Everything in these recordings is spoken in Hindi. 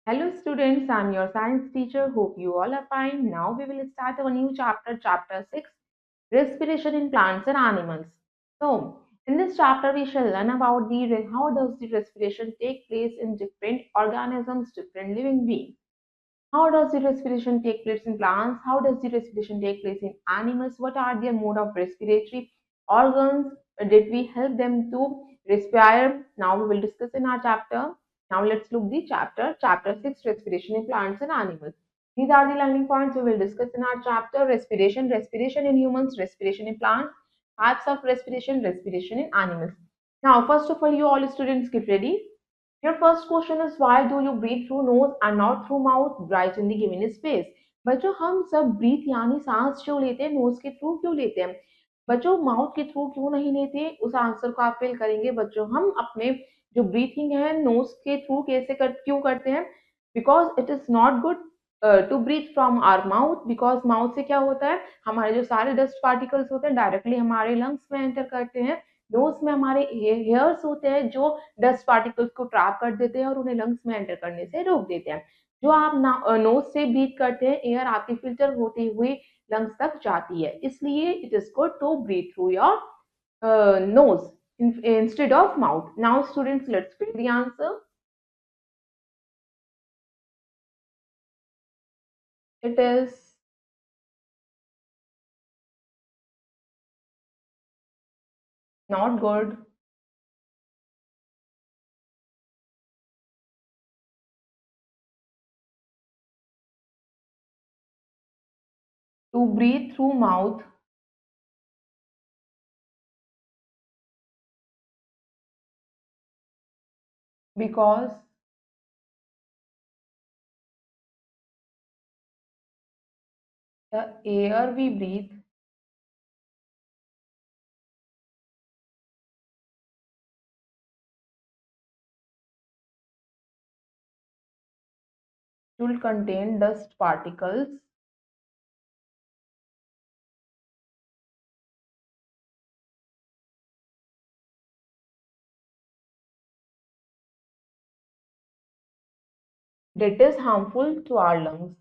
Hello students, I'm your science teacher. Hope you all are fine. Now we will start our new chapter, chapter 6, respiration in plants and animals. So, in this chapter we shall learn about how does the respiration take place in different organisms, different living beings. How does the respiration take place in plants? How does the respiration take place in animals? What are their mode of respiratory organs? Did we help them to respire? Now we will discuss in our chapter. Now let's look the chapter 6, respiration in plants and animals. These are the learning points we will discuss in our chapter. Respiration in humans, respiration in plants, types of respiration in animals. Now, first of all, you all students get ready. Your first question is why do you breathe through nose and not through mouth? Write in the given space. बच्चों हम सब ब्रीथ यानी सांस जो लेते हैं नोज के थ्रू क्यों लेते हैं बच्चों माउथ के थ्रू क्यों नहीं लेते उस आंसर को आप फिल करेंगे बच्चों हम अपने जो ब्रीथिंग है नोज के थ्रू क्यों करते हैं because it is not good to breathe from our mouth because mouth से क्या होता है हमारे जो सारे डस्ट पार्टिकल्स होते हैं डायरेक्टली हमारे लंग्स में एंटर करते हैं नोज में हमारे हेयर्स होते हैं जो डस्ट पार्टिकल्स को ट्रैप कर देते हैं और उन्हें लंग्स में एंटर करने से रोक देते हैं जो आप नोज से ब्रीथ करते हैं एयर आपकी फिल्टर होते हुए लंग्स तक जाती है इसलिए it is good to breathe through your nose instead of mouth. Now students, let's fill the answer. It is not good to breathe through mouth because the air we breathe should contain dust particles that is harmful to our lungs.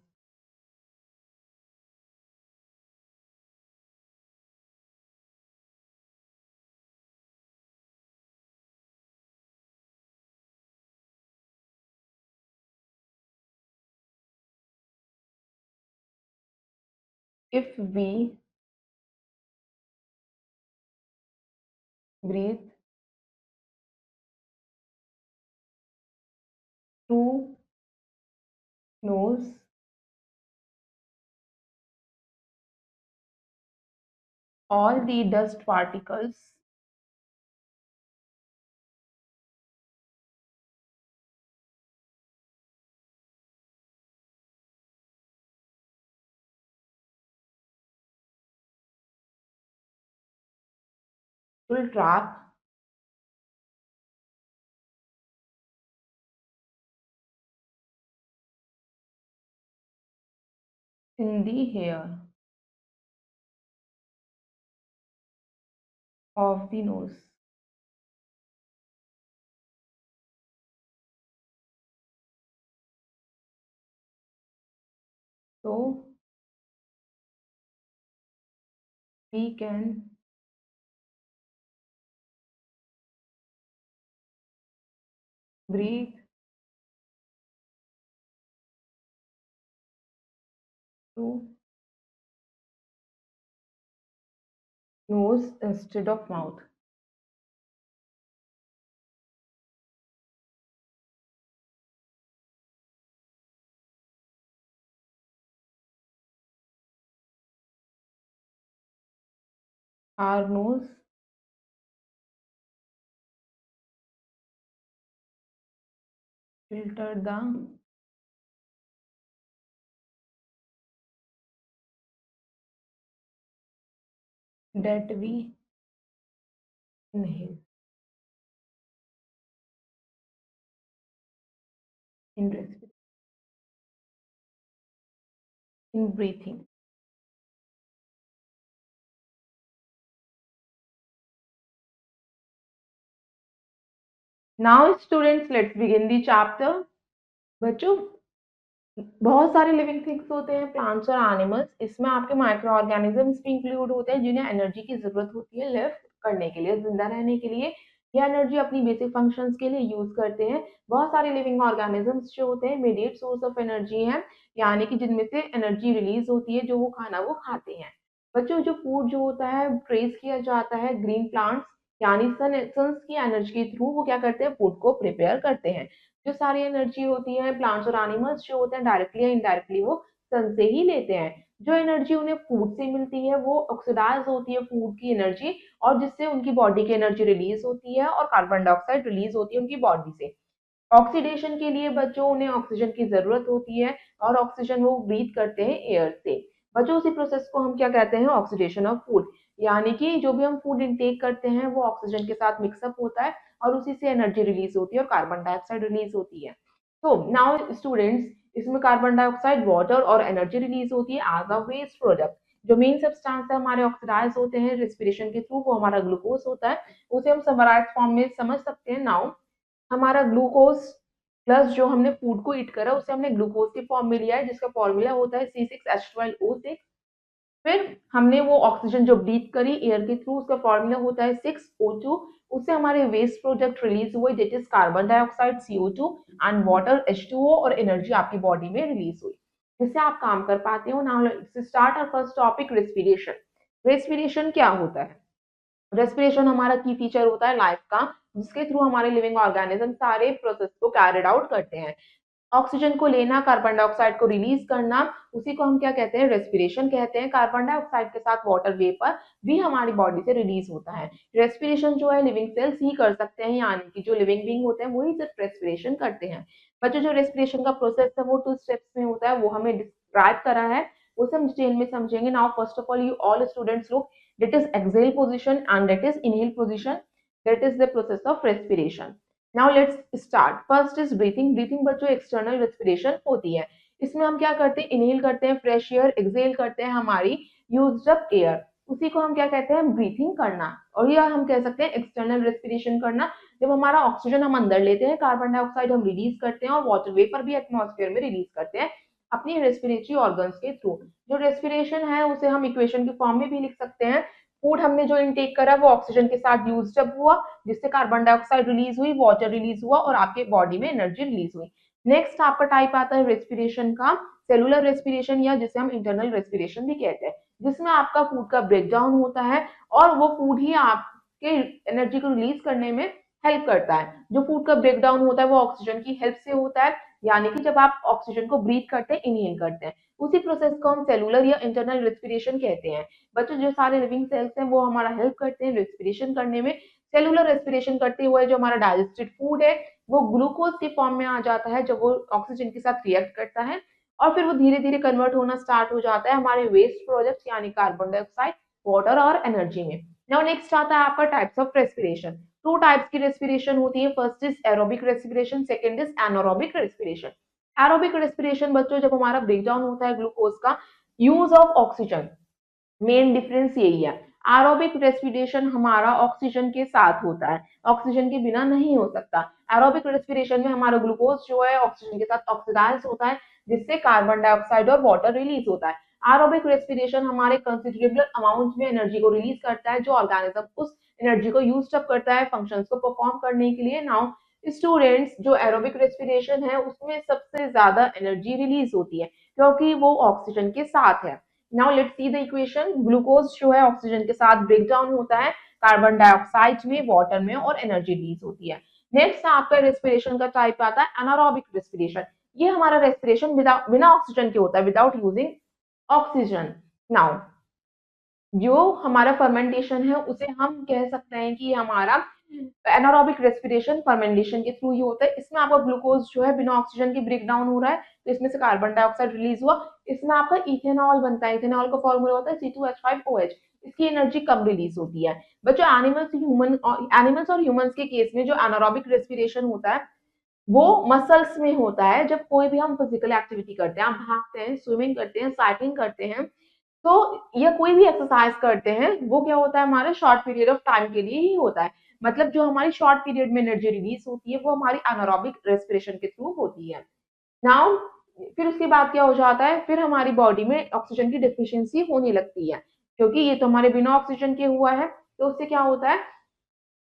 If we breathe through nose, all the dust particles will trap in the hair of the nose. So we can breathe through nose instead of mouth. Our nose filter the that we inhale in in breathing. Now students, let's begin the chapter. बच्चों बहुत सारे लिविंग थिंग्स होते हैं, प्लांट्स और एनिमल्स। इसमें आपके माइक्रो ऑर्गेनिजम्स भी इंक्लूड होते हैं जिन्हें एनर्जी की जरूरत होती है लिव करने के लिए, जिंदा रहने के लिए। ये एनर्जी अपनी बेसिक फंक्शंस के लिए यूज करते हैं। बहुत सारे लिविंग ऑर्गेनिजम्स जो होते हैं इमीडिएट सोर्स ऑफ एनर्जी हैं, यानी कि जिनमें से एनर्जी रिलीज होती है जो वो खाना वो खाते हैं। बच्चों, जो फूड जो होता है ट्रेस किया जाता है ग्रीन प्लांट्स, यानी सन्स की एनर्जी के थ्रू वो क्या करते हैं, फूड को प्रिपेयर करते हैं। जो सारी एनर्जी होती है प्लांट्स और एनिमल्स जो होते हैं डायरेक्टली या इनडायरेक्टली वो सन से ही लेते हैं। जो एनर्जी उन्हें फूड से मिलती है वो ऑक्सीडाइज होती है फूड की एनर्जी, और जिससे उनकी बॉडी की एनर्जी रिलीज होती है और कार्बन डाइऑक्साइड रिलीज होती है उनकी बॉडी से। ऑक्सीडेशन के लिए बच्चों उन्हें ऑक्सीजन की जरूरत होती है, और ऑक्सीजन वो ब्रीथ करते हैं एयर से। बच्चों, उसी प्रोसेस को हम क्या कहते हैं, ऑक्सीडेशन ऑफ फूड। यानी कि जो भी हम फूड इनटेक करते हैं वो ऑक्सीजन के साथ मिक्सअप होता है और उसी से एनर्जी रिलीज होती है और कार्बन डाइऑक्साइड रिलीज होती है। तो नाउ स्टूडेंट्स, इसमें कार्बन डाइऑक्साइड, वाटर और एनर्जी रिलीज होती है एज अ वेस्ट प्रोडक्ट। जो मेन सब्सटेंस है हमारे ऑक्सीडाइज होते हैं रेस्पिरेशन के थ्रू, वो हमारा ग्लूकोज होता है। उसे हम समराइज फॉर्म में समझ सकते हैं। नाउ हमारा ग्लूकोज प्लस जो हमने फूड को ईट करा उसे हमने ग्लूकोज के फॉर्म में लिया है, जिसका फॉर्मूला होता है C6H12O6। फिर हमने वो ऑक्सीजन जो ब्रीथ करी एयर के थ्रू, उसका फॉर्मूला होता है 6O2। उससे हमारे वेस्ट प्रोडक्ट रिलीज हुए, that is carbon dioxide CO2 and water H2O, और एनर्जी आपकी बॉडी में रिलीज हुई, जिससे आप काम कर पाते हो। Now let's start our first topic, respiration. Respiration क्या होता है? रेस्पिरेशन हमारा की फीचर होता है लाइफ का, जिसके थ्रू हमारे लिविंग ऑर्गेनिज्म सारे प्रोसेस को कैरिड आउट करते हैं। ऑक्सीजन को लेना, कार्बन डाइऑक्साइड को रिलीज करना, उसी को हम क्या कहते हैं, रेस्पिरेशन कहते हैं। कार्बन डाइऑक्साइड के साथ वाटर वेपर भी हमारी बॉडी से रिलीज होता है। रेस्पिरेशन जो है लिविंग सेल्स ही कर सकते हैं, यानी कि जो लिविंग बींग होते हैं वही सिर्फ रेस्पिरेशन करते हैं। बच्चों, जो रेस्पिरेशन का प्रोसेस है वो 2 स्टेप्स में होता है, वो हमें डिस्क्राइब करा है, उसे हम डिटेल में समझेंगे। Now first of all you all students look, that is exhale position and that is inhale position, that is the process of respiration. Now let's start. First is breathing. Breathing बच्चों एक्सटर्नल रेस्पिरेशन होती है। इसमें हम क्या करते हैं, इनहेल करते हैं फ्रेश एयर, एक्सहेल करते हैं हमारी यूज्ड अप एयर, उसी को हम क्या कहते हैं, ब्रीथिंग करना। और यह हम कह सकते हैं एक्सटर्नल रेस्पिरेशन करना, जब हमारा ऑक्सीजन हम अंदर लेते हैं, कार्बन डाइऑक्साइड हम रिलीज करते हैं और वाटर वेपर भी एटमॉस्फेयर में रिलीज करते हैं अपनी रेस्पिरेटरी ऑर्गन्स के थ्रू। जो रेस्पिरेशन है उसे हम इक्वेशन के फॉर्म में भी लिख सकते हैं। फूड हमने जो इनटेक करा वो ऑक्सीजन के साथ यूज्ड अप हुआ, जिससे कार्बन डाइऑक्साइड रिलीज हुई, वाटर रिलीज हुआ और आपके बॉडी में एनर्जी रिलीज हुई। नेक्स्ट आपका टाइप आता है रेस्पिरेशन का, सेलुलर रेस्पिरेशन, या जिसे हम इंटरनल रेस्पिरेशन भी कहते हैं, जिसमें आपका फूड का ब्रेकडाउन होता है और वो फूड ही आपके एनर्जी को रिलीज करने में हेल्प करता है। जो फूड का ब्रेकडाउन होता है वो ऑक्सीजन की हेल्प से होता है, यानी कि जब आप ऑक्सीजन को ब्रीथ करते हैं, इनहेल करते हैं, उसी प्रोसेस को हम सेलुलर या इंटरनल रेस्पिरेशन कहते हैं। बच्चों, जो सारे लिविंग सेल्स हैं वो हमारा हेल्प करते हैं रेस्पिरेशन करने में। सेलुलर रेस्पिरेशन करते हुए जो हमारा डाइजेस्टेड फूड है वो ग्लूकोज के फॉर्म में आ जाता है, जब वो ऑक्सीजन के साथ रिएक्ट करता है और फिर वो धीरे धीरे कन्वर्ट होना स्टार्ट हो जाता है हमारे वेस्ट प्रोडक्ट्स यानी कार्बन डाइऑक्साइड, वाटर और एनर्जी में। नाउ नेक्स्ट आता है आपका टाइप्स ऑफ रेस्पिरेशन। 2 टाइप्स की रेस्पिरेशन होती है, first is aerobic respiration, second is anaerobic respiration. Aerobic respiration बच्चों जब हमारा ब्रेकडाउन होता है ग्लूकोज का, use of oxygen, main difference यही है। एरोबिक रेस्पिरेशन हमारा ऑक्सीजन के साथ होता है, ऑक्सीजन के बिना नहीं हो सकता। एरोबिक रेस्पिरेशन में हमारा ग्लूकोज जो है ऑक्सीजन के साथ ऑक्सीडाइज होता है, जिससे कार्बन डाइऑक्साइड और वाटर रिलीज होता है। एरोबिक रेस्पिरेशन हमारे कंसिडरेबल अमाउंट में एनर्जी को रिलीज करता है, जो ऑर्गेनिज्म उस एनर्जी को यूज अप करता है फंक्शंस को परफॉर्म करने के लिए। नाउ स्टूडेंट्स, जो एरोबिक रेस्पिरेशन है उसमें सबसे ज्यादा एनर्जी रिलीज होती है क्योंकि वो ऑक्सीजन के साथ है। Now let's see the equation. Glucose जो है ऑक्सीजन के साथ ब्रेक डाउन होता है कार्बन डाइऑक्साइड में, वाटर में और एनर्जी रिलीज होती है। नेक्स्ट आपका रेस्पिरेशन का टाइप आता है एनारोबिक रेस्पिरेशन। ये हमारा रेस्पिरेशन बिना ऑक्सीजन के होता है, विदाउट यूजिंग ऑक्सीजन। नाउ जो हमारा फर्मेंटेशन है उसे हम कह सकते हैं कि हमारा एनारोबिक रेस्पिरेशन फर्मेंटेशन के थ्रू ही होता है। इसमें आपका ग्लूकोज जो है बिना ऑक्सीजन के ब्रेक डाउन हो रहा है, तो इसमें से कार्बन डाइऑक्साइड रिलीज हुआ, इसमें आपका इथेनॉल बनता है। इथेनॉल का फॉर्मूला होता है C2H5OH। इसकी एनर्जी कम रिलीज होती है। बच्चों, एनिमल्स और ह्यूमंस के केस में जो एनारोबिक रेस्पिरेशन होता है वो मसल्स में होता है। जब कोई भी हम फिजिकल एक्टिविटी करते हैं, हम भागते हैं, स्विमिंग करते हैं, साइकिलिंग करते हैं, तो या कोई भी एक्सरसाइज करते हैं, वो क्या होता है, हमारे शॉर्ट पीरियड ऑफ टाइम के लिए ही होता है। मतलब जो हमारी शॉर्ट पीरियड में एनर्जी रिलीज होती है वो हमारी एनारोबिक रेस्पिरेशन के थ्रू होती है। नाउ फिर उसके बाद क्या हो जाता है, फिर हमारी बॉडी में ऑक्सीजन की डिफिशियंसी होने लगती है, क्योंकि ये तो हमारे बिना ऑक्सीजन के हुआ है। तो उससे क्या होता है,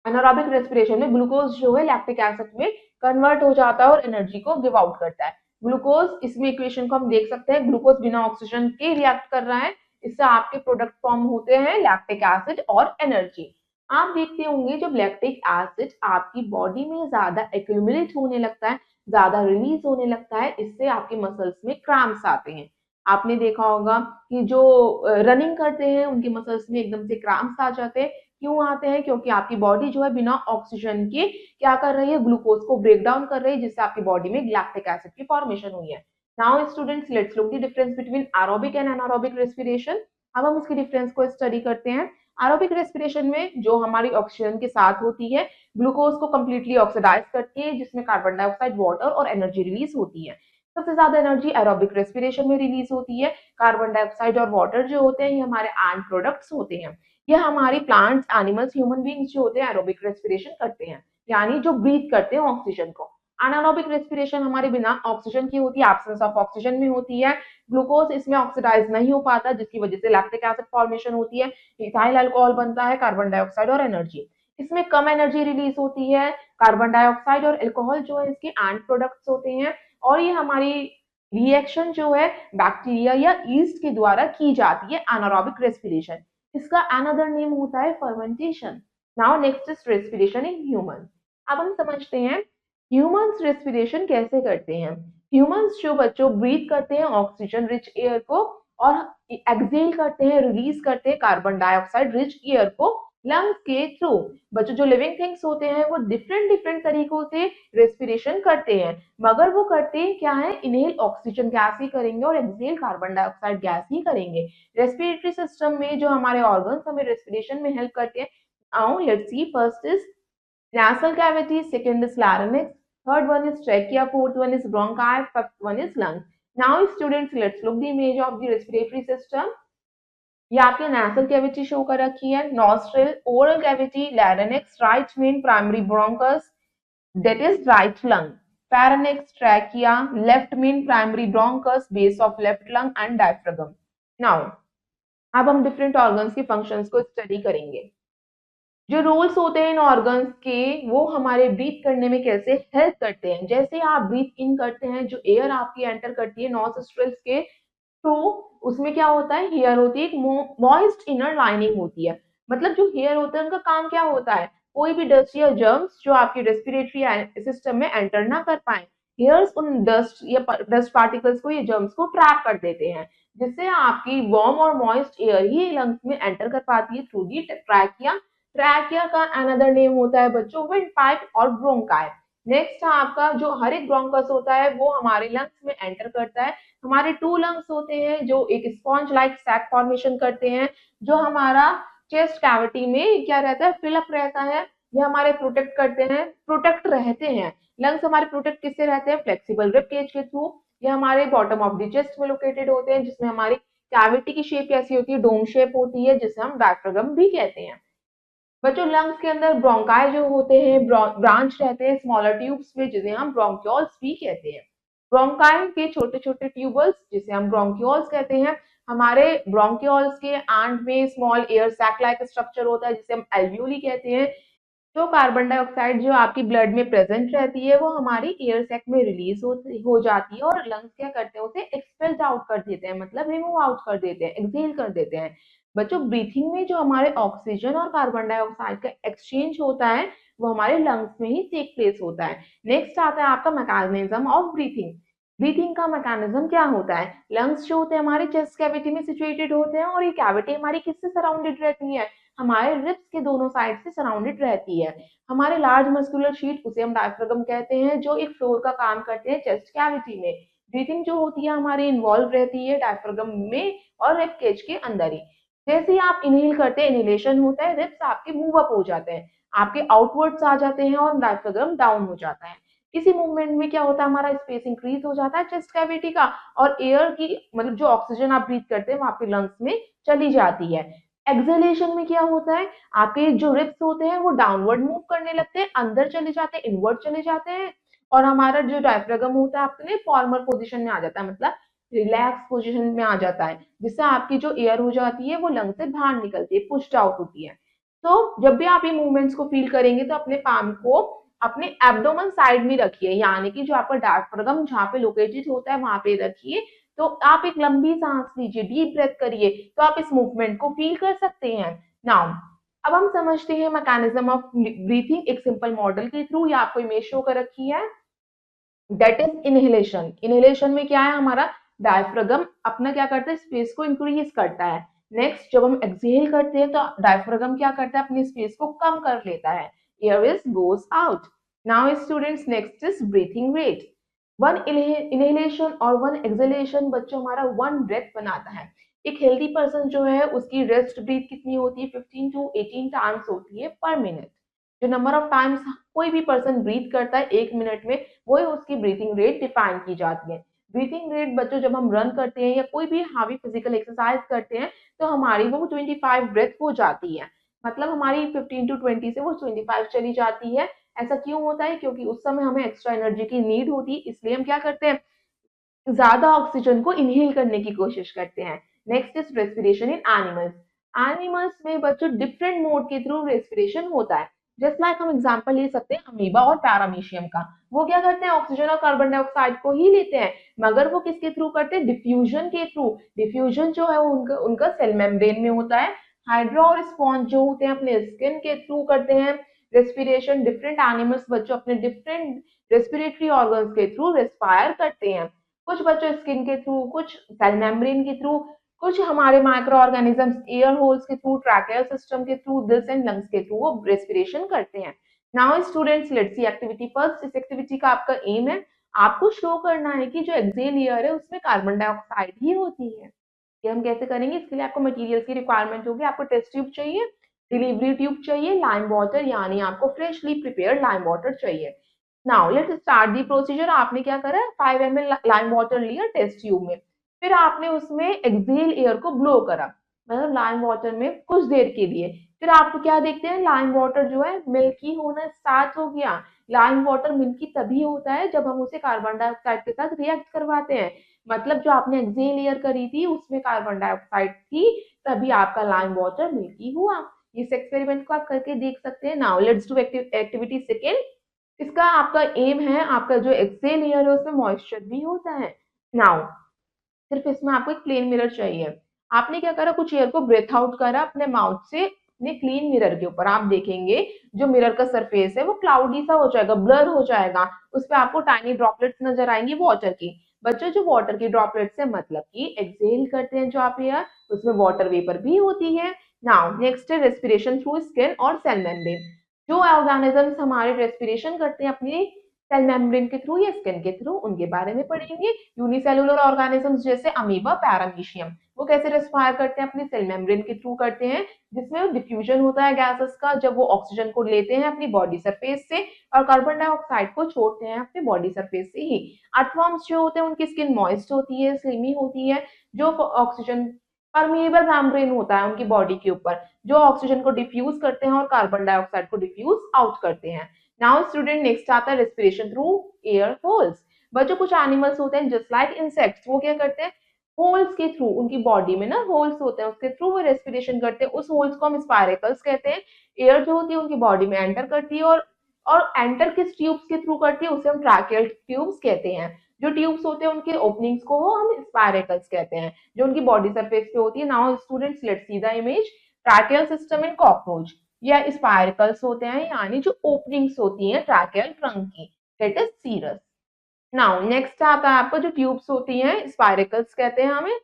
एनारोबिक रेस्पिरेशन में ग्लूकोज जो है लैक्टिक एसिड में कन्वर्ट हो जाता है और एनर्जी को गिव आउट करता है। ग्लूकोज, इसमें इक्वेशन को हम देख सकते हैं, ग्लूकोज बिना ऑक्सीजन के रिएक्ट कर रहा है, इससे आपके प्रोडक्ट फॉर्म होते हैं लैक्टिक एसिड और एनर्जी। आप देखते होंगे जब लैक्टिक एसिड आपकी बॉडी में ज्यादा एक्यूमुलेट होने लगता है, ज्यादा रिलीज होने लगता है, इससे आपके मसल्स में क्रैम्प्स आते हैं। आपने देखा होगा कि जो रनिंग करते हैं उनके मसल्स में एकदम से क्रैम्प्स आ जाते हैं। क्यों आते हैं? क्योंकि आपकी बॉडी जो है बिना ऑक्सीजन के क्या कर रही है, ग्लूकोज को ब्रेक डाउन कर रही है, जिससे आपकी बॉडी में लैक्टिक एसिड की फॉर्मेशन हुई है। Now students, let's look the difference between aerobic and anaerobic respiration. अब हम इसके डिफरेंस को स्टडी करते हैं। एरोबिक रेस्पिरेशन में जो हमारी ऑक्सीजन के साथ होती है, ग्लूकोज को कंप्लीटली ऑक्सीडाइज करती है, जिसमें कार्बन डाइऑक्साइड, वाटर और एनर्जी रिलीज होती है। सबसे ज्यादा एनर्जी एरोबिक रेस्पिरेशन में रिलीज होती है। कार्बन डाइऑक्साइड और वाटर जो होते हैं ये हमारे एंड प्रोडक्ट्स होते हैं। ये हमारी प्लांट्स, एनिमल्स, ह्यूमन बींग्स जो होते हैं एरोबिक रेस्पिरेशन करते हैं, यानी जो ब्रीथ करते हैं ऑक्सीजन को। अनारोबिक रेस्पिरेशन हमारे बिना ऑक्सीजन की होती है, एब्सेंस ऑफ ऑक्सीजन में होती है। ग्लूकोज इसमें ऑक्सीडाइज नहीं हो पाता, जिसकी वजह से लैक्टिक एसिड फॉर्मेशन होती है, इथाइल अल्कोहल बनता है, कार्बन डाइऑक्साइड और एनर्जी। इसमें कम एनर्जी रिलीज होती है। कार्बन डाइऑक्साइड और अल्कोहल जो है इसके एंड प्रोडक्ट्स होते हैं, और ये हमारी रिएक्शन जो है बैक्टीरिया या ईस्ट के द्वारा की जाती है, एनारोबिक रेस्पिरेशन। इसका अनदर नेम होता है fermentation. Now next is respiration in human. अब हम समझते हैं ह्यूमंस रेस्पिरेशन कैसे करते हैं। ह्यूमंस जो बच्चों ब्रीथ करते हैं ऑक्सीजन रिच एयर को, और एक्सेल करते हैं, रिलीज करते हैं कार्बन डाइऑक्साइड रिच एयर को लंग्स के थ्रू। बच्चों जो लिविंग थिंग्स होते हैं वो डिफरेंट डिफरेंट तरीकों से रेस्पिरेशन करते हैं, मगर वो करते क्या है, इनहेल ऑक्सीजन गैस ही करेंगे और एक्सेल कार्बन डाइऑक्साइड गैस ही करेंगे। रेस्पिरेटरी सिस्टम में जो हमारे ऑर्गन्स हमें रेस्पिरेशन में हेल्प करते हैं, आओ let's see. First is nasal cavity, second is larynx, third one is trachea, fourth one is bronchi, fifth one is lungs. Now students, let's look the image of the respiratory system. ये आपके nasal cavity शो कर रखी है, nostril, oral cavity, larynx, right main primary bronchus, that is right lung, pharynx, trachea, left main primary bronchus, base of left lung and diaphragm. Now अब हम different organs के functions को study करेंगे। जो रोल्स होते हैं इन ऑर्गन्स के, वो हमारे ब्रीथ करने में कैसे हेल्प करते हैं। जैसे आप ब्रीथ इन करते हैं, जो एयर आपकी एंटर करती है नॉस्ट्रिल्स के थ्रू, उसमें क्या होता है, हेयर होती है, एक मॉइस्ट इनर लाइनिंग होती है। मतलब जो हेयर होता है उनका काम क्या होता है, कोई भी डस्ट या जर्म्स जो आपकी रेस्पिरेटरी सिस्टम में एंटर ना कर पाए, हेयर्स उन डस्ट या डस्ट पार्टिकल्स को, ये जर्म्स को ट्रैप कर देते हैं, जिससे आपकी वार्म और मॉइस्ट एयर ही लंग्स में एंटर कर पाती है थ्रू दी ट्रैकिया। ट्रैकिया का अनदर नेम होता है बच्चों विंड पाइप और ब्रोंकाई। नेक्स्ट आपका जो हर एक ब्रोंकस होता है वो हमारे लंग्स में एंटर करता है। हमारे टू लंग्स होते हैं जो एक स्पॉन्ज लाइक सैक फॉर्मेशन करते हैं, जो हमारा चेस्ट कैविटी में क्या रहता है, फिलअप रहता है। ये हमारे प्रोटेक्ट करते हैं, प्रोटेक्ट रहते हैं। लंग्स हमारे प्रोटेक्ट किससे रहते हैं, फ्लेक्सिबल रिब केज के थ्रू। ये हमारे बॉटम ऑफ द चेस्ट में लोकेटेड होते हैं, जिसमें हमारी कैविटी की शेप कैसी होती है, डोम शेप होती है, जिसे हम डायफ्रागम भी कहते हैं। बच्चों लंग्स के अंदर ब्रोंकाई जो होते हैं, ब्रांच रहते हैं स्मॉलर ट्यूब्स में, जिन्हें हम ब्रोंक्यूल्स भी कहते हैं। ब्रोंकाई के छोटे छोटे ट्यूबल्स, जिसे हम ब्रोंक्यूल्स कहते हैं। हमारे ब्रोंक्यूल्स के एंड में small air sac like structure होता है, जिसे हम एल्वियोली कहते हैं। जो कार्बन डाइऑक्साइड जो आपकी ब्लड में प्रेजेंट रहती है, वो हमारी एयर सैक में रिलीज हो जाती है, और लंग्स क्या करते हैं, उसे एक्सपेल आउट कर देते हैं, मतलब रिमूव आउट कर देते हैं, एक्सहेल कर देते हैं। बच्चों ब्रीथिंग में जो हमारे ऑक्सीजन और कार्बन डाइऑक्साइड का एक्सचेंज होता है, वो हमारे लंग्स में ही टेक प्लेस होता है। नेक्स्ट आता है आपका मैकेनिज्म ऑफ ब्रीथिंग। ब्रीथिंग का मैकेनिज्म क्या होता है, लंग्स जो होते हैं हमारे चेस्ट कैविटी में सिचुएटेड होते हैं, और ये कैविटी हमारी किससे सराउंडेड रहती है, हमारे रिब्स के दोनों साइड से सराउंडेड रहती है। हमारे लार्ज मस्कुलर शीट, उसे हम डायफ्रागम कहते हैं, जो एक फ्लोर का काम करते हैं चेस्ट कैविटी में। ब्रीथिंग जो होती है हमारी इन्वॉल्व रहती है डायफ्रागम में और रिब केज के अंदर ही। जैसे ही आप इनहेल करते हैं, इनहेलेशन होता है, रिब्स आपके मूव अप हो जाते हैं, आपके आउटवर्ड्स आ जाते हैं, और डायफ्रागम डाउन हो जाता है। इसी मूवमेंट में क्या होता है, हमारा स्पेस इंक्रीज हो जाता है चेस्ट कैविटी का, और एयर की मतलब जो ऑक्सीजन आप ब्रीथ करते हैं वो आपके लंग्स में चली जाती है। एक्सहेलेशन में क्या होता है, आपके जो रिब्स होते हैं वो डाउनवर्ड मूव करने लगते हैं, अंदर चले जाते हैं, इनवर्ड चले जाते हैं, और हमारा जो डायफ्रागम होता है अपने फॉर्मर पोजीशन में आ जाता है, मतलब रिलैक्स पोजीशन में आ जाता है, जिससे आपकी जो एयर हो जाती है वो लंग से बाहर निकलती है, पुश्ड आउट होती है। तो जब भी आप ये मूवमेंट्स को फील करेंगे तो अपने पाम को अपने एब्डोमेन साइड में रखिए, यानी कि जो आपका डायफ्रागम जहाँ पे लोकेटेड होता है वहां पे रखिए। तो आप एक लंबी सांस लीजिए, डीप ब्रेथ करिए, तो आप इस मूवमेंट को फील कर सकते हैं। नाउ अब हम समझते हैं मैकेनिज्म ऑफ ब्रीथिंग एक सिंपल मॉडल के थ्रू। ये आपको इमेज शो कर रखी है, दैट इज इनहेलेशन। इनहेलेशन में क्या है, हमारा डायफ्रागम अपना क्या करता है, स्पेस को इंक्रीज करता है। नेक्स्ट जब हम एक्सहेल करते हैं तो डायफ्रागम क्या करता है, अपनी स्पेस को कम कर लेता है, air is goes out. Now students next is breathing rate. One inhalation और वन एक्सहेलेशन बच्चों हमारा वन ब्रेथ बनाता है। एक हेल्दी पर्सन जो है उसकी रेस्ट ब्रीथ कितनी होती है, 15 टू 18 टाइम्स होती है पर मिनट। जो नंबर ऑफ टाइम्स कोई भी पर्सन ब्रीथ करता है एक मिनट में, वो उसकी ब्रीथिंग रेट डिफाइन की जाती है। ब्रीथिंग रेट बच्चों जब हम रन करते हैं या कोई भी हावी फिजिकल एक्सरसाइज करते हैं तो हमारी वो 25 ब्रेथ हो जाती है, मतलब हमारी 15 टू 20 से वो 25 चली जाती है। ऐसा क्यों होता है, क्योंकि उस समय हमें एक्स्ट्रा एनर्जी की नीड होती है, इसलिए हम क्या करते हैं, ज्यादा ऑक्सीजन को इनहेल करने की कोशिश करते हैं। Next is respiration in animals. Animals में बच्चों डिफरेंट मोड के थ्रू रेस्पिरेशन होता है। जस्ट लाइक हम एग्जांपल ले सकते हैं अमीबा और पैरामीशियम का। वो क्या करते हैं, ऑक्सीजन और कार्बन डाइऑक्साइड को ही लेते हैं, मगर वो किसके थ्रू करते हैं, डिफ्यूजन के थ्रू। डिफ्यूजन जो है वो उनका उनका सेल मेम्ब्रेन में होता है। हाइड्रा और स्पॉन्ज जो होते हैं अपने स्किन के थ्रू करते हैं रेस्पिरेशन। डिफरेंट एनिमल्स बच्चों अपने डिफरेंट रेस्पिरेटरी ऑर्गन्स के थ्रू रेस्पायर करते हैं। कुछ बच्चों स्किन के थ्रू, कुछ सेल मेम्ब्रेन के थ्रू, कुछ हमारे माइक्रो ऑर्गेनिजम्स एयर होल्स के थ्रू, ट्रैकेल सिस्टम के थ्रू, दिल्स एंड लंग्स के थ्रू वो रेस्पिरेशन करते हैं। Now students let's C activity first. इस एक्टिविटी का आपका एम है, आपको शो करना है कि जो एक्सेल एयर है उसमें कार्बन डाइऑक्साइड ही होती है। ये हम कैसे करेंगे, इसके लिए आपको मटेरियल्स की रिक्वायरमेंट होगी। आपको टेस्ट ट्यूब चाहिए, डिलीवरी ट्यूब चाहिए, लाइम वाटर यानी आपको फ्रेशली प्रिपेयर्ड लाइम वाटर चाहिए। Now let's start the procedure. आपने क्या करा, 5 ml लाइम वाटर लिया टेस्ट ट्यूब में, फिर आपने उसमें एक्सेल एयर को ब्लो करा, मतलब लाइम वाटर में कुछ देर के लिए। फिर आप क्या देखते हैं, लाइम वाटर जो है मिल्की होना स्टार्ट हो गया। लाइम वाटर मिल्की तभी होता है जब हम उसे कार्बन डाइऑक्साइड के साथ रिएक्ट करवाते हैं, मतलब जो आपने एक्सेल एयर करी थी उसमें कार्बन डाइऑक्साइड थी, तभी आपका लाइम वाटर मिल्की हुआ। इस एक्सपेरिमेंट को आप करके देख सकते हैं। Now let's do activity second. इसका आपका एम है, आपका जो एक्सेल एयर है उसमें मॉइस्चर भी होता है। नाउ सिर्फ इसमें आपको एक प्लेन मिरर चाहिए। आपने क्या करा, कुछ एयर को ब्रेथ आउट करा अपने माउथ से अपने क्लीन मिरर के ऊपर। आप देखेंगे जो मिरर का सरफेस है वो क्लाउडी सा हो जाएगा, ब्लर हो जाएगा, उस पर आपको टाइनी ड्रॉपलेट्स नजर आएंगी वाटर की। बच्चों जो वाटर की ड्रॉपलेट्स है मतलब कि एक्सेल करते हैं जो आप एयर, उसमें वाटर वेपर भी होती है। नाउ नेक्स्ट है रेस्पिरेशन थ्रू स्किन और सेल मेम्ब्रेन। जो ऑर्गेनिजम्स हमारे रेस्पिरेशन करते हैं अपनी सेल मेम्ब्रेन के थ्रू या स्किन के थ्रू, उनके बारे में पढ़ेंगे। यूनिसेलुलर ऑर्गेनिजम्स जैसे अमीबा, पैरामीशियम, वो कैसे रेस्पायर करते हैं, अपनी सेल मेम्ब्रेन के थ्रू करते हैं, जिसमें डिफ्यूजन होता है गैसेस का, जब वो ऑक्सीजन को लेते हैं अपनी बॉडी सरफेस से और कार्बन डाइऑक्साइड को छोड़ते हैं अपनी बॉडी सरफेस से ही। अर्थवर्म्स जो होते हैं उनकी स्किन मॉइस्ट होती है, स्लिमी होती है, जो ऑक्सीजन परमिएबल मेम्ब्रेन होता है उनकी बॉडी के ऊपर, जो ऑक्सीजन को डिफ्यूज करते हैं और कार्बन डाइऑक्साइड को डिफ्यूज आउट करते हैं। नाउ स्टूडेंट नेक्स्ट आता है रेस्पिरेशन थ्रू एयर होल्स। बच्चों कुछ एनिमल्स होते हैं जस्ट लाइक इंसेक्ट्स, वो क्या करते हैं, होल्स के थ्रू, उनकी बॉडी में ना होल्स होते हैं उसके थ्रू वो रेस्पिरेशन करते हैं। उस होल्स को हम स्पायरेकल्स कहते हैं। एयर जो होती है उनकी बॉडी में एंटर करती है और एंटर किस ट्यूब्स के थ्रू करती है, उसे हम ट्रैकेल ट्यूब्स कहते हैं। जो ट्यूब्स होते हैं उनके ओपनिंग्स को वो हम स्पायरेकल्स कहते हैं, जो उनकी बॉडी सरफेस पे होती है। Now students let's see the image. Tracheal system in cockroach, या स्पायरकल्स होते हैं यानी जो ओपनिंग्स होती हैं ट्रैकेल ट्रंक की, that is serous. Now next आता है आपको जो ट्यूब्स होती हैं स्पायरकल्स कहते हैं हमें।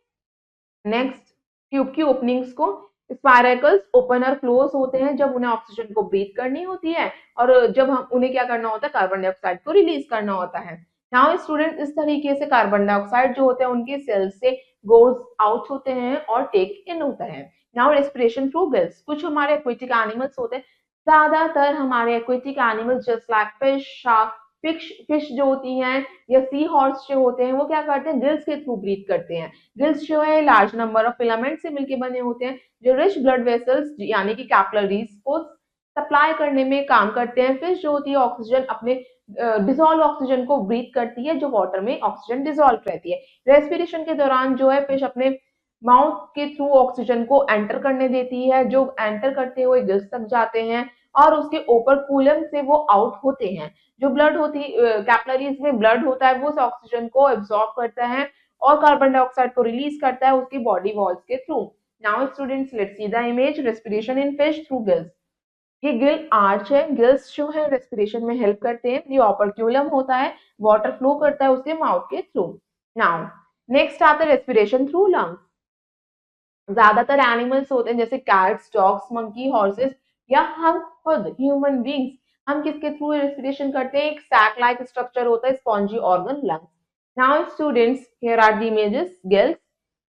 नेक्स्ट ट्यूब की ओपनिंग्स को स्पायरकल्स ओपन और क्लोज होते हैं जब उन्हें ऑक्सीजन को ब्रीथ करनी होती है और जब हम उन्हें क्या करना होता है, कार्बन डाइऑक्साइड को रिलीज करना होता है। नाउ स्टूडेंट इस तरीके से कार्बन डाइऑक्साइड जो होते हैं उनके सेल्स से गोज आउट होते हैं और टेक इन होता है। Now respiration through gills. कुछ हमारे एक्वेटिक एनिमल्स होते हैं, ज्यादातर हमारे aquatic animals just like fish, shark, fish जो होती हैं या सी हॉर्स जो होते हैं वो क्या करते हैं, गिल्स के थ्रू ब्रीथ करते हैं। गिल्स जो है लार्ज नंबर ऑफ फिलामेंट से मिलकर बने होते हैं जो रिच ब्लड वेसल्स यानी कि कैपिलरीज को सप्लाई करने में काम करते हैं। फिश जो होती है ऑक्सीजन अपने डिसॉल्व ऑक्सीजन को ब्रीथ करती है, जो वाटर में ऑक्सीजन डिसॉल्व रहती है। रेस्पिरेशन के दौरान जो है फिश अपने माउथ के थ्रू ऑक्सीजन को एंटर करने देती है, जो एंटर करते हुए गिल्स तक जाते हैं और उसके ओपर्कुलम से वो आउट होते हैं। जो ब्लड होती कैपिलरीज में ब्लड होता है वो उस ऑक्सीजन को एब्जॉर्ब करता है और कार्बन डाइऑक्साइड को रिलीज करता है उसकी बॉडी वॉल्स के through. Now students, let's see the image respiration in fish through gills. ये गिल आर्च है, गिल्स जो है रेस्पिरेशन में हेल्प करते हैं। ये ऑपर्क्यूलम होता है, वाटर फ्लो करता है उसके माउथ के थ्रू। नाउ नेक्स्ट आता है रेस्पिरेशन थ्रू लंग्स। ज्यादातर एनिमल्स होते हैं जैसे कैट्स, डॉग्स, मंकी, हॉर्सेस या हम खुद ह्यूमन बींग्स, हम किसके थ्रू रेस्पिरेशन करते हैं? एक सैक लाइक स्ट्रक्चर होता है, spongy organ lungs. Now students, here are the images. Gills,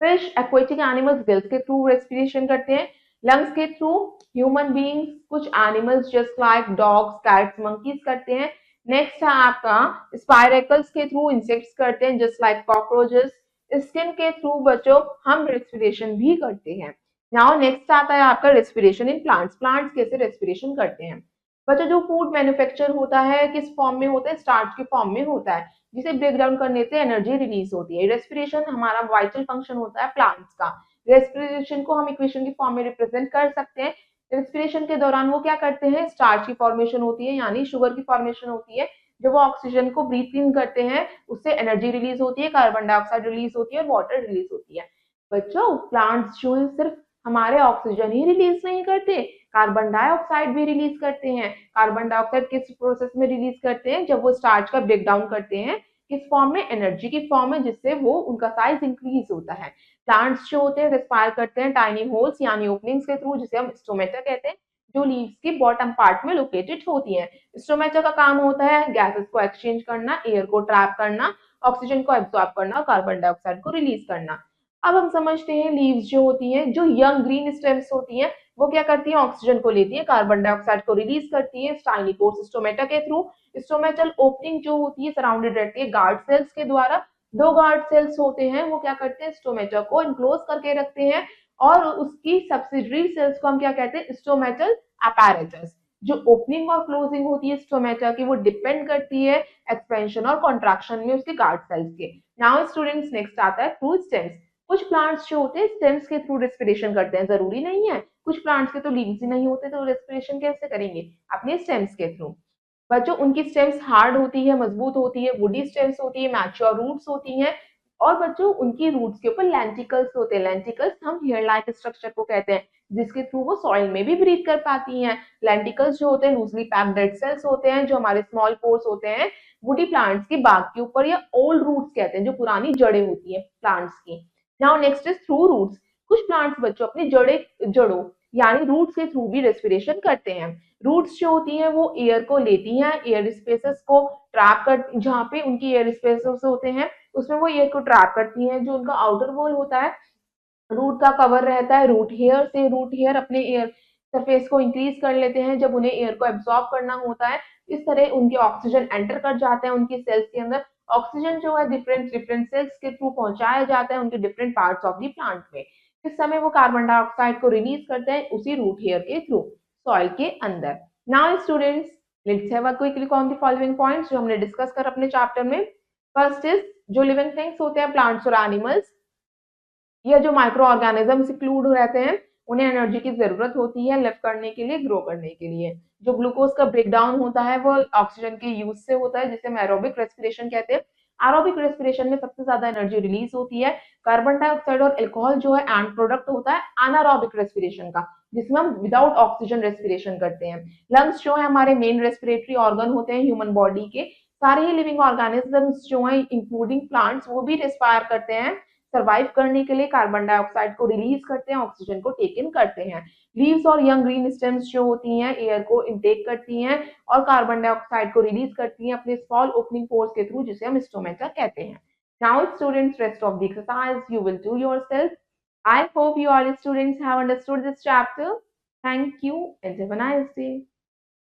fish, aquatic animals gills के थ्रू रेस्पिरेशन करते हैं। लंग्स के थ्रू ह्यूमन बींग्स, कुछ animals just like dogs, cats, monkeys करते हैं। नेक्स्ट है आपका स्पाइरेकल्स के थ्रू इंसेक्ट्स करते हैं जस्ट लाइक कॉकरोचेस। स्किन के थ्रू बच्चों हम रेस्पिरेशन भी करते हैं। नाउ नेक्स्ट आता है आपका रेस्पिरेशन इन प्लांट्स। प्लांट्स कैसे रेस्पिरेशन करते हैं? बच्चों जो फूड मैन्युफैक्चर होता है किस फॉर्म में होता है? स्टार्च के फॉर्म में होता है, जिसे ब्रेक डाउन करने से एनर्जी रिलीज होती है। रेस्पिरेशन हमारा वाइटल फंक्शन होता है प्लांट्स का। रेस्पिरेशन को हम इक्वेशन की फॉर्म में रिप्रेजेंट कर सकते हैं। रेस्पिरेशन के दौरान वो क्या करते हैं? स्टार्च की फॉर्मेशन होती है, यानी शुगर की फॉर्मेशन होती है। जब वो ऑक्सीजन को ब्रीथ इन करते हैं उससे एनर्जी रिलीज होती है, कार्बन डाइऑक्साइड रिलीज होती है और वाटर रिलीज होती है। बच्चों प्लांट्स जो है सिर्फ हमारे ऑक्सीजन ही रिलीज नहीं करते, कार्बन डाइऑक्साइड भी रिलीज करते हैं। कार्बन डाइऑक्साइड किस प्रोसेस में रिलीज करते हैं? जब वो स्टार्च का ब्रेक डाउन करते हैं, किस फॉर्म में? एनर्जी की फॉर्म में, जिससे वो उनका साइज इंक्रीज होता है। प्लांट्स जो होते हैं रेस्पायर करते हैं टाइनी होल्स यानी ओपनिंग्स के थ्रू, जिसे हम स्टोमेटा कहते हैं, जो लीव्स की बॉटम पार्ट में लोकेटेड होती है। स्टोमेटा का काम होता है गैसेस को एक्सचेंज करना, एयर को ट्रैप करना, ऑक्सीजन को एब्जॉर्ब करना और कार्बन डाइऑक्साइड को रिलीज करना। अब हम समझते हैं लीव्स जो होती हैं, जो यंग ग्रीन स्टेम्स होती हैं, वो क्या करती हैं? ऑक्सीजन को लेती है, कार्बन डाइऑक्साइड को रिलीज करती है टाइनी पोर्स स्टोमेटा के थ्रू। स्टोमेटल ओपनिंग जो होती है सराउंडेड रहती है गार्ड सेल्स के द्वारा। दो गार्ड सेल्स होते हैं, वो क्या करते हैं? स्टोमेटा को इनक्लोज करके रखते हैं और उसकी सब्सिडरी सेल्स को हम क्या कहते हैं? Stomatal apparatus. जो ओपनिंग और क्लोजिंग होती है स्टोमेटा की, वो डिपेंड करती है एक्सपेंशन और कॉन्ट्रैक्शन में उसके गार्ड सेल्स के। नाउ स्टूडेंट्स, नेक्स्ट आता है थ्रू स्टेम्स। कुछ प्लांट्स जो होते हैं स्टेम्स के थ्रू रेस्पिरेशन करते हैं, जरूरी नहीं है। कुछ प्लांट्स के तो लीव्स ही नहीं होते, तो रेस्पिरेशन कैसे करेंगे? अपने स्टेम्स के थ्रू। बच्चों उनकी स्टेम्स हार्ड होती है, मजबूत होती है, वुडी स्टेम्स होती है, मैच्योर रूट्स होती हैं और बच्चों उनकी रूट्स के ऊपर लेंटिकल्स होते हैं। लेंटिकल्स हम हेयर लाइक स्ट्रक्चर को कहते हैं, जिसके थ्रू वो सॉइल में भी ब्रीथ कर पाती हैं। लेंटिकल्स जो होते हैं लूजली पैक्ड डेड सेल्स होते हैं, जो हमारे स्मॉल पोर्स होते हैं वुडी प्लांट्स की बाग के ऊपर, या ओल्ड रूट्स कहते हैं, जो पुरानी जड़ें होती हैं प्लांट्स की। Now next is through roots. कुछ प्लांट्स बच्चों अपनी जड़ों यानी रूट्स के थ्रू भी रेस्पिरेशन करते हैं। रूट्स जो होती हैं वो एयर को लेती हैं, एयर स्पेसेस को ट्रैप कर, जहाँ पे उनकी एयर स्पेसेस होते हैं उसमें वो एयर को ट्रैप करती हैं। जो उनका आउटर वॉल होता है रूट का कवर रहता है, रूट हेयर से रूट हेयर अपने एयर सरफेस को इंक्रीज कर लेते हैं जब उन्हें एयर को एब्जॉर्ब करना होता है। इस तरह उनके ऑक्सीजन एंटर कर जाते हैं उनकी सेल्स के अंदर। ऑक्सीजन जो है डिफरेंट डिफरेंट सेल्स के थ्रू पहुंचाया जाता है उनके different parts of the plant में। इस समय वो कार्बन डाइऑक्साइड को रिलीज करते हैं उसी रूट हेयर के थ्रू सॉइल के अंदर। Now students, let's have a quick look on the following points जो हमने डिस्कस कर अपने चैप्टर में। फर्स्ट इज, जो लिविंग थिंग्स होते हैं प्लांट्स और एनिमल्स, ये जो माइक्रो ऑर्गेनिजम्स इंक्लूड रहते हैं, उन्हें एनर्जी की जरूरत होती है लिव करने के लिए, ग्रो करने के लिए। जो ग्लूकोज का ब्रेकडाउन होता है वो ऑक्सीजन के यूज से होता है, जिसे हम एरोबिक रेस्पिरेशन कहते हैं। एरोबिक रेस्पिरेशन में सबसे ज्यादा एनर्जी रिलीज होती है। कार्बन डाइऑक्साइड और अल्कोहल जो है एंड प्रोडक्ट होता है एनारोबिक रेस्पिरेशन का, जिसमें हम विदाउट ऑक्सीजन रेस्पिरेशन करते हैं। लंग्स जो है हमारे मेन रेस्पिरेटरी ऑर्गन होते हैं ह्यूमन बॉडी के। सारे ही लिविंग ऑर्गेनिजम्स जो है इंक्लूडिंग प्लांट्स, वो भी रेस्पायर करते हैं, सर्वाइव करने के लिए कार्बन डाइऑक्साइड को रिलीज करते हैं, ऑक्सीजन को टेक इन करते हैं। लीव्स और यंग ग्रीन स्टेम्स जो होती हैं एयर को इनटेक करती हैं और कार्बन डाइऑक्साइड को रिलीज करती हैं अपने स्मॉल ओपनिंग पोर्स के थ्रू, जिसे हम स्टोमेटा कहते हैं। Now students, rest of the exercise you will do yourself. I hope you all students have understood this chapter. Thank you and have a nice day.